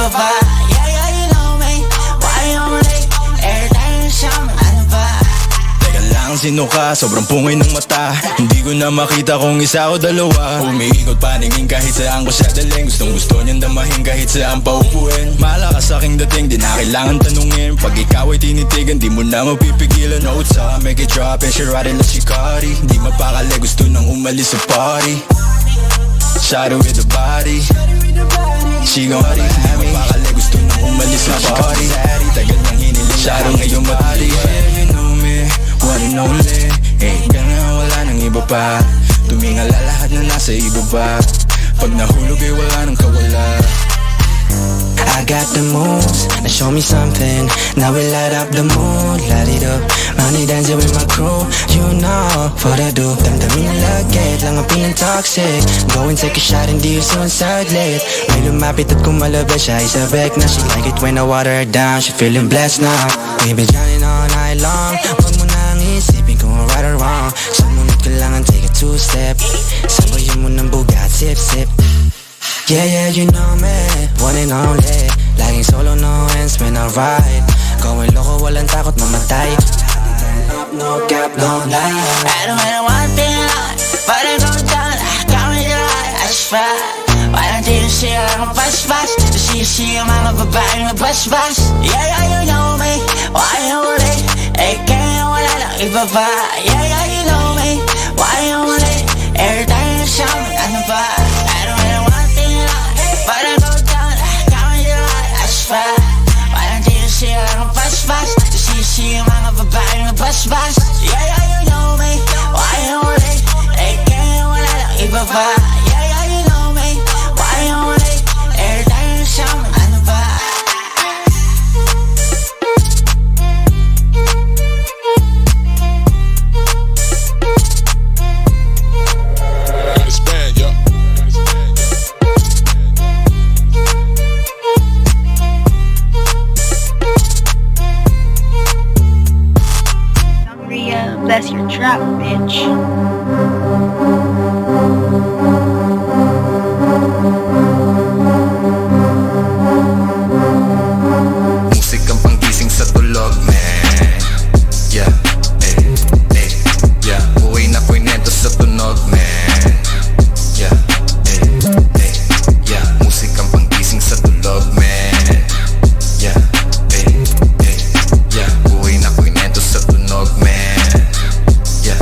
iba pa. Yeah, yeah, you know me. Why you late? Every time you show me, ano ba? Teka lang, sino ka? Sobrang pungay ng mata. Hindi ko na makita kung isa o dalawa. Umiikot paningin kahit saan ko siya daling. Gustong gusto niyang damahin kahit saan paupuin. Malakas aking dating, di na kailangan tanungin. Pag ikaw ay tinitigan, di mo na mapipigilan. Notes up, make it drop and she riding like Shikari. Di mapakali, gusto nang umalis sa party. Shadow with the body. She gon' have me. Mapakali, gusto nang umalis sa party. Tagal nang hiniling, shadow ngayong body. Yeah, you know me, one and only. Eh, kaya wala nang iba pa. Tumingala lahat na nasa iba pa. Pag nahulog ay wala nang kawala. I got the moves, now show me something. Now we light up the mood, light it up. Money dancing with my crew, you know what I do. Damdamin na lagit, lang ang pinang-toxic. Go and take a shot and di so saglit. May lumapit at kumalabas siya, isabek na. She like it when I water her down, she feeling blessed now. We be drowning all night long. Huwag mo nang isipin kung right or wrong. Sumunod ka lang and take a two-step. Sabayin mo ng bugat, sip-sip. Yeah, yeah, you know me, one and only. Laging solo, no ends when I ride. Going loco, walang takot mamatay. No cap, no lie. I don't wanna one thing alone, but I go down, got me right, I just fly. Why don't you see I'm a bus-bus? See yung mga babaeng na bus-bus. Yeah, yeah, you know me, why you late? Eh, kaya wala lang iba pa. Yeah, yeah, you know me, why you late? Every time you show me, ano ba? I don't wanna one thing alone, but I go down, got me right, I just fly. Why don't you see I'm a bus-bus? See yung mga babaeng na bus-bus. Yeah, yeah, you know me, why you late? Eh, kaya wala lang iba pa. Yeah, yeah, you know me, why you late? Every time you show me, ano ba? Expand, yeah. Maria, bless your trap, bitch. Musik ang panggising sa tulog, man. Yeah, yeah. Buhay na ko'y neto sa tunog, man. Yeah, yeah. Musik ang panggising sa tulog, man. Yeah, yeah. Buhay na ko'y neto sa tunog, man. Yeah,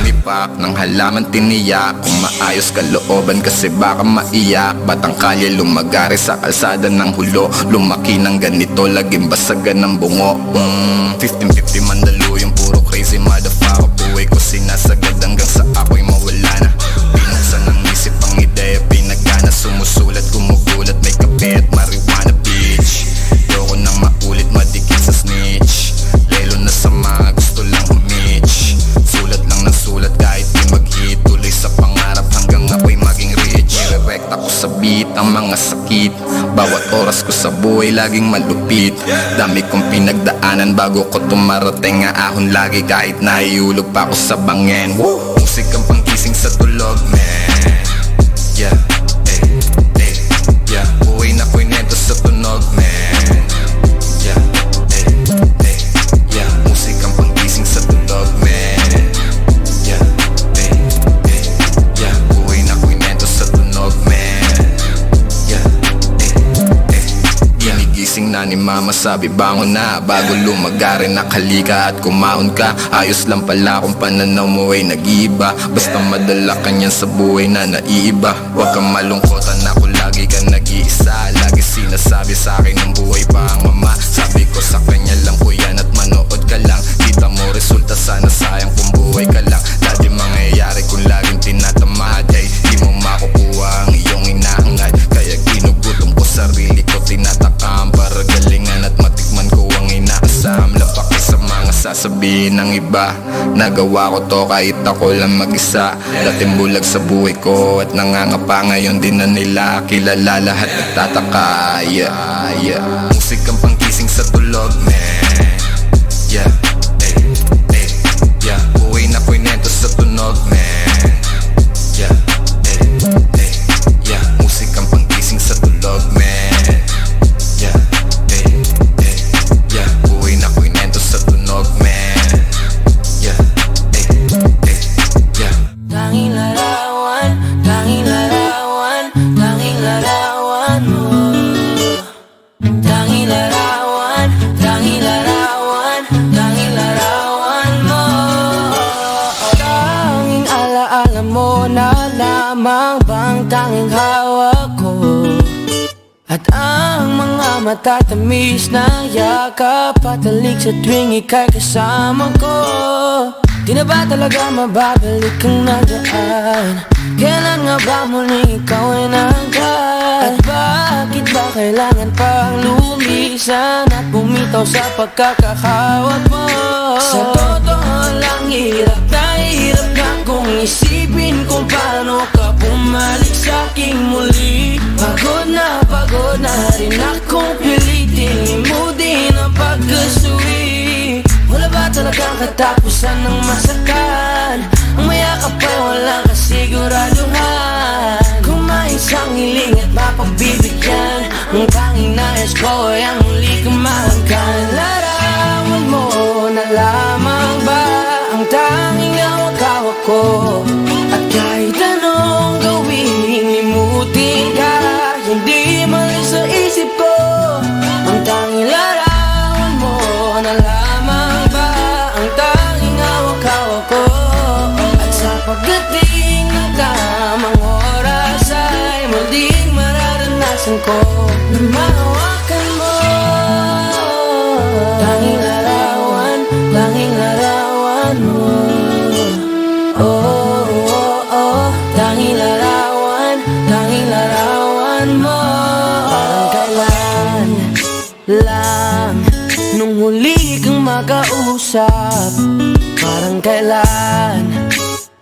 Umipak ng halaman tiniyak. Kung maayos kalooban kasi baka maiyak. Batang kalye lumagari sa kalsada ng hulo. Lumaki ng ganito, laging basagan ng bungo. 1550 mandalo yung puro crazy motherfucker. Buhay ko sinasagad hanggang sa ako'y mawala na. Pinuksan ng isip ang ideya, pinagana. Sumusulat, gumugulat, may kape at marijuana, bitch. Yoko nang maulit, madikit sa snitch. Lelo na sa mga gusto lang humich. Sulat lang ng sulat kahit di mag-hit. Tuloy sa pangarap hanggang ako'y maging rich. Nire-rect ako sa beat ang mga sakit. Bawat oras ko sa buhay laging malupit. Dami kong pinagdaanan bago ko tumarating. Ahon lagi kahit nahihulog pa ako sa bangin. Musik ang panggising sa tulog, man. Yeah, yeah. Buhay na ko'y neto sa tunog, man. Yeah, yeah. Musik ang panggising sa tulog, man. Yeah, yeah. Buhay na ko'y neto sa tunog, man. Yeah, ginigising na ni mama, sabi bangon na. Bago lumagari nakalika at kumaon ka. Ayos lang pala kung pananaw mo ay nag-iiba. Basta madala ka niyan sa buhay na naiiba. Huwag kang malungkotan ako, lagi ka nag-iisa. Lagi sinasabi sa akin ng buhay pa ang mama. Sabi ko sa kanya lang ko yan at manood ka lang. Kita mo resulta, sana sayang kung buhay ka lang. Dati mangyayari kung laging tinatamad ay di mo makukuha ang iyong inahangad. Kaya ginugutom ko sarili ko, tinatakam para galingan at matikman ko ang inaasam. Lapaki sa mga sasabihin ng iba. Nagawa ko to kahit ako lang mag-isa. Dating bulag sa buhay ko at nangangapa, ngayon din na nila kilala. Lahat nagtataka, yeah. Musik ang panggising sa tulog, man. Yeah, yeah. Buhay na ko'y neto sa tunog, man. Yeah, yeah. Musik ang panggising sa tulog. lamang bang tanging hawak ko? At ang mga matatamis na yakap patalig sa tuwing ika'y kasama ko. Di na ba talaga mababalik ang nagaan? Kailan nga ba muling ikaw ay nangkat? At bakit ba kailangan pang lumisan at bumitaw sa pagkakahawak mo? Sa totoo lang hirap na kung isipin kung paano ka bumalik sa'king muli. Pagod na rin akong pilitin imudin ang pagkasuwi. Wala ba talagang katapusan ng masakan? Ang mayakap ay walang kasiguraduhan. Kung may isang hiling at mapagbibigyan, ang tanging nais ko ay ang muli kang mahagkan. Larawan mo na lamang ba ang tanging hawak-hawak ko? At kahit anong gawin, limutin ka, hindi malis sa isip ko. Ang tanging larawan mo na lamang ba ang tanging hawak-hawak ko? At sa pagdating ng tamang oras ay muling mararanasan ko na mahawakan mo. Tanging larawan mo. Oh, oh, oh, tanging larawan mo. Parang kailan lang nung huli kang makausap. Parang kailan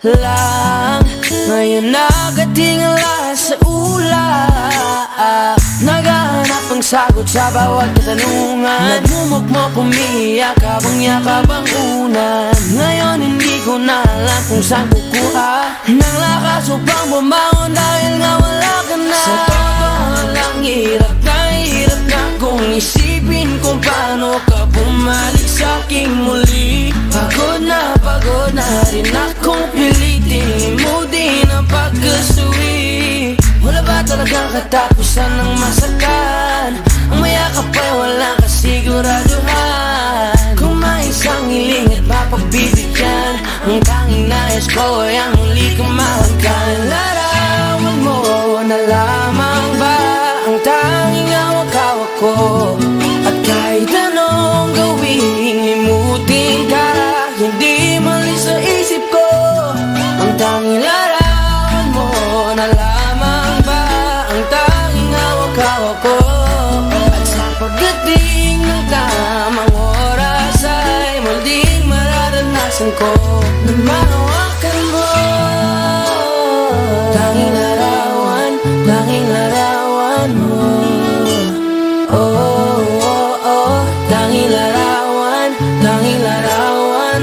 lang ngayon nakatingala sa ulap. Naghahanap ang sagot sa bawat katanungan. Nagmumukmok umiiyak habang yakap ang unan. Ngayon hindi ko na alam kung saan kukuha ng lakas upang bumangon dahil nga wala ka na. Sa totoo lang hirap na kung isipin kung paano ka bumalik sa'king muli. Pagod na rin akong pilitin imudin ang pagkasuwi. Wala ba talagang katapusan ng masakan? Ang mayakap ay walang kasiguraduhan. Kung may isang hiling at mapagbibigyan, ang tanging nais ko ay ang muli kang mahagkan. Larawan mo na lamang ba ang tanging hawak-hawak ko? At kahit anong gawin, limutin ka, hindi malis sa isip ko. Ang tanging larawan mo na lamang ba ang tanging hawak-hawak ko? At sa pagdating ng tamang oras ay muling mararanasan ko na mahawakan mo. Tanging larawan mo. Oh, oh, oh, tanging larawan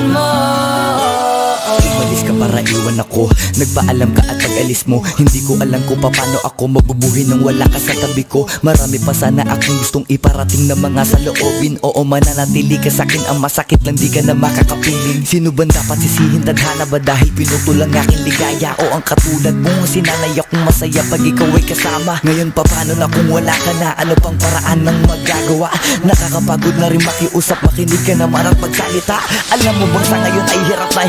mo. Umalis ka para iwan ako, nagpaalam ka at pag-alis mo, hindi ko alam kung paano ako mabubuhay nang wala ka sa tabi ko. Marami pa sana akong gustong iparating na mga saloobin. Oo, mananatili ka sa'kin, ang masakit lang di ka na makakapiling. Sino ba dapat sisihin, tadhana ba dahil pinutol ang aking ligaya? O ang katulad mong sinanay akong masaya pag ikaw ay kasama. Ngayon pa paano na kung wala ka na? Ano pang paraan ng magagawa? Nakakapagod na rin makiusap, makinig ka naman at magsalita. Alam mo bang sa ngayon ay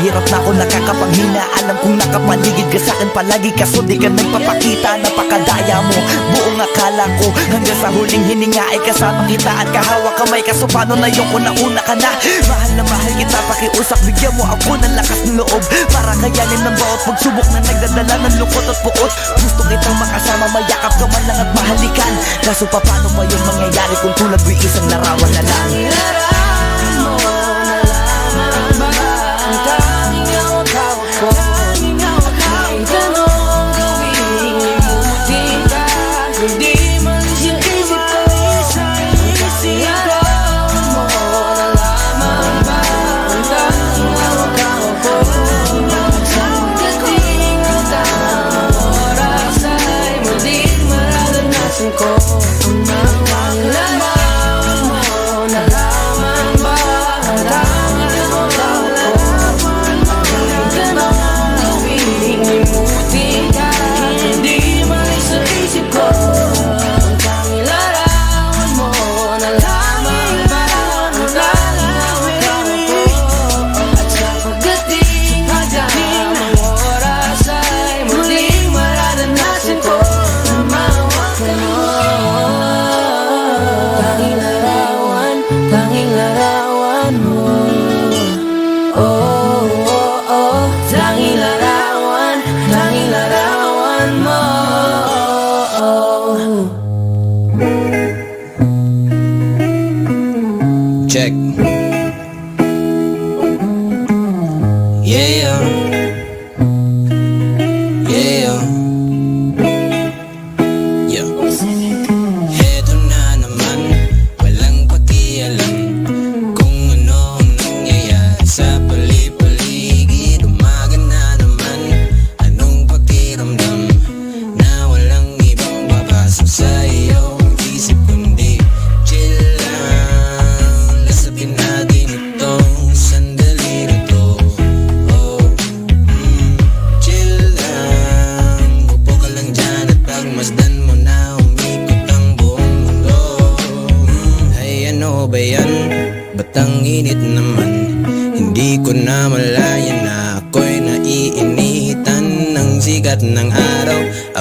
hirap na ako nakakapanghina. Alam kong nakapaligid ka sa'kin palagi, kaso di ka nagpapakita. Napakadaya mo, buong akala ko, hanggang sa huling hininga ay kasama kita at kahawak kamay. Kaso paano na yung una ka na? Mahal na mahal kita, pakiusap, bigyan mo ako ng lakas ng loob para kayanin ng bawat pagsubok na nagdadala ng lungkot at puot. Gusto kitang makasama, mayakap ka man lang at mahalikan. Kaso paano pa yung mangyayari kung tulad mo isang larawan na lang? Larawan mo na lamang ba ang tanging hawak-hawak ko? Kahit anong gawin, limutin ka, hindi malis yung isip ko. Larawan mo na lamang ba ang tanging hawak-hawak ko? Sa pagdating ng tamang oras ay muling mararanasan ko ang mga larawan mo na lamang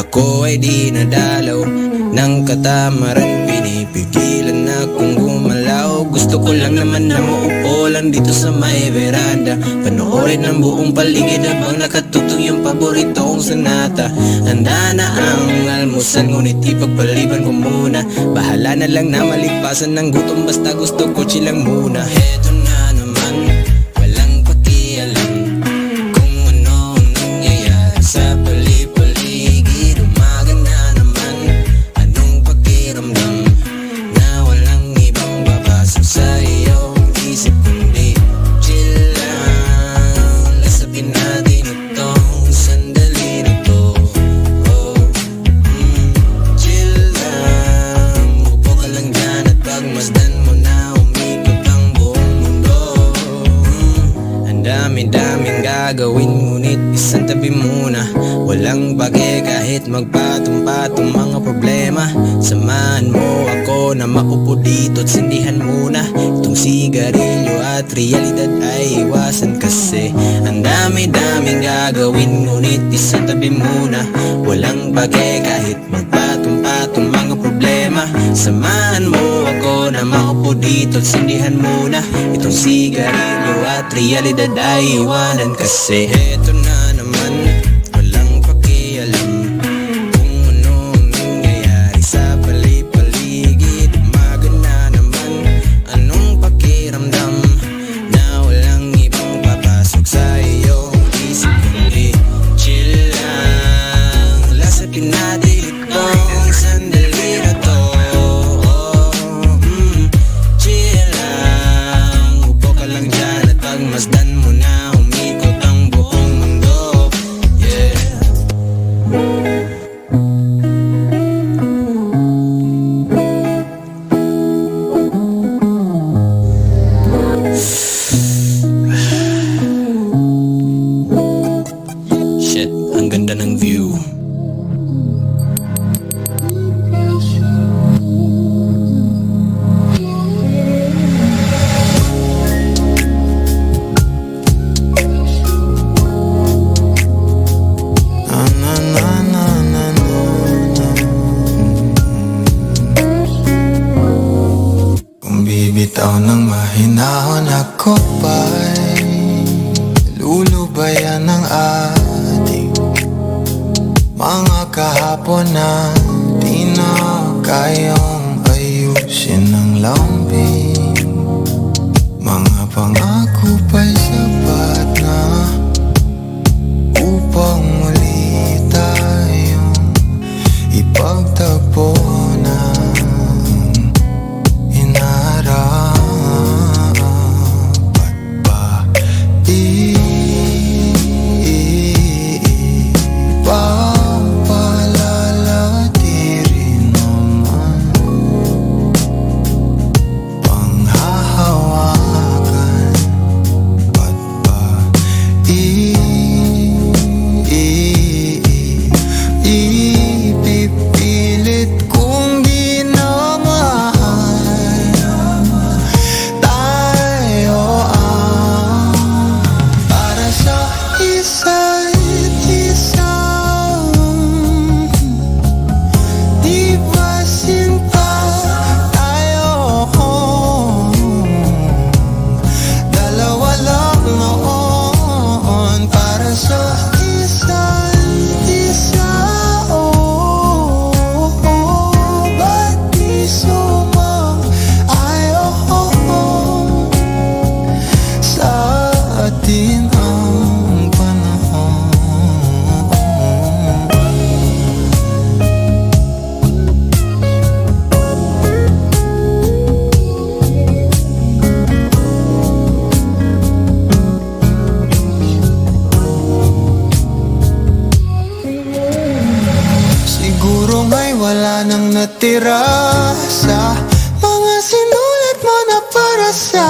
Ako ay di nadalaw ng katamaran, pinipigilan akong gumalaw. Gusto ko lang naman na maupo lang dito sa may veranda, panoorin ang buong paligid habang nakatutong yung paborito kong sonata. Handa na ang almusal, ngunit ipagpaliban ko muna. Bahala na lang na maligpasan ng gutom, basta gusto ko chilang muna. Heto na naman, walang pakialam kung ano ang nangyayari sa paligid. Umaga na naman, anong pakiramdam na walang ibang babasok sa iyong isip kundi chill lang. Lasapin natin itong sandali na to. Chill lang, upo ka lang dyan at pagmasdan mo na umikot ang buong mundo. Ang dami-daming gagawin, ngunit isang tabi muna. Walang bage kahit magpatong-patong mga problema. Samahan mo ako na maupo dito at sindihan muna itong sigarilyo at realidad ay iwasan kasi ang dami-daming gagawin, ngunit isang tabi muna. Walang bage kahit magpatong-patong mga problema. Samahan mo ako na maupo dito at sindihan muna itong sigarilyo at realidad ay iwanan kasi eto na naman, walang pakialam kung ano ang nangyayari sa paligid. Umaga na naman, anong pakiramdam na walang ibang papasok sa iyong isip kundi chill lang. Lasapin natin itong sandali na to. Chill lang, upo ka lang dyan at pagmasdan mo na umikot ang buong mundo. Yeah. Shit, ang ganda ng view. Kung bibitaw ng mahinahon ako pa'y lulubayan ng ating mga kahapon na di na kayang ayusin ng lambing. Mga pangako pa'y sapat na upang muli tayong ipagtagpo ng hinarapat pa. Ipagpalalati rin naman panghahawakan. Ba't ba ipipilit kung di na mahal tayo para sa isa't isa? Di ba sinta tayo? Dalawa lang noon para sa isa't isa. Ba't di sumang-ayon sa atin ang panahon? Siguro nga'y wala nang natira sa mga sinulat mo na para sa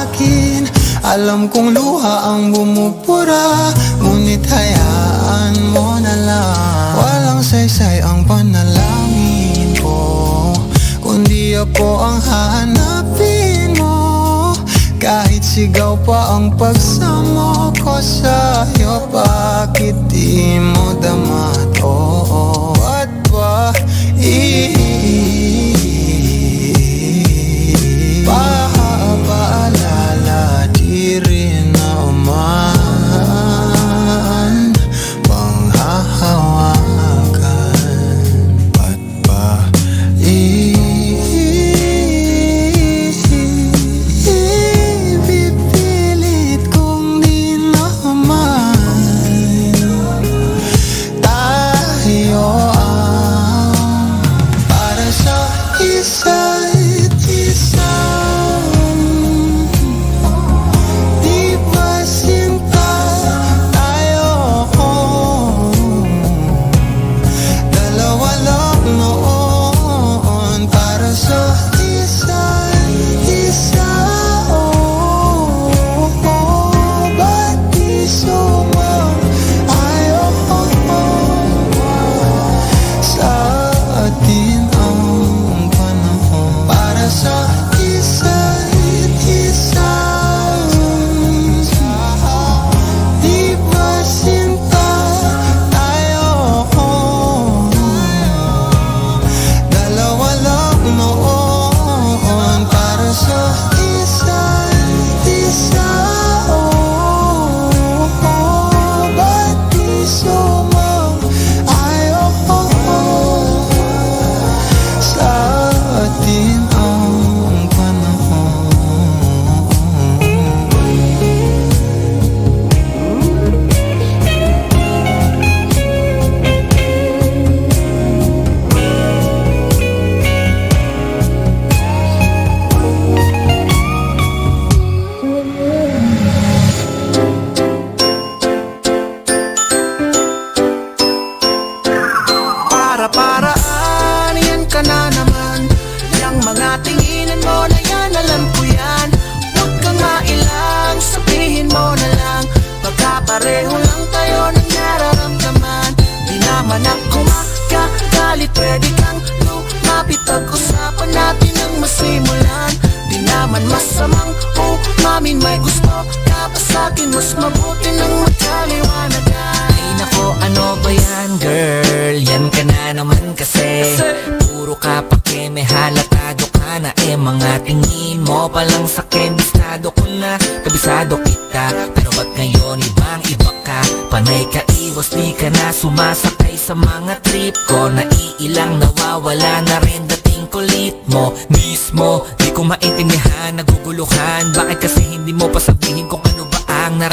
akin. Alam kong luha ang bumupura, ngunit hayaan mo na lang. Walang saysay ang panalangin ko, kundi ako ang hahanapin mo. Kahit sigaw pa ang pagsama ko sa'yo, bakit di mo damato? At ba paalala di rin naman panghahawakan? Ba't ba ipipilit kong di naman tayo ang para sa isa't isa? Di ba sinta tayo? Dalawa lang noon para sa isa't isa. Ba't di sumang-ayon sa atin ang panahon para sa isa't isa? Di ba sinta tayo? Dalawa lang noon para sa isa't isa. Ba't di sumang-ayon sa atin ang panahon? Para-paraan, yan ka na naman. Yang mga tinginan mo na yan, alam ko yan. Huwag kang mailang, sabihin mo na lang. Magkapareho lang tayo ng nararamdaman. Di naman ako makagalit, pwede kang lumapit. Pag-usapan natin ang masimulan. Di naman masamang umamin, may gusto ka pa sa'kin. Mas mabuti nang magkaliwanagan. Ay nako, ano ba yan girl? Yan ka na naman kasi puro ka pake, may halatado ka na. Mga tingin mo palang sakin, bistado ko na, kabisado kita. Pero ba't ngayon ibang iba ka? Panay ka iwas, di ka na sumasakay sa mga trip ko. Naiilang nawawala na rin dating kulit mo mismo. Di ko maintindihan, naguguluhan. Bakit kasi hindi mo pa sabihin kung ano ba ang nararamdaman?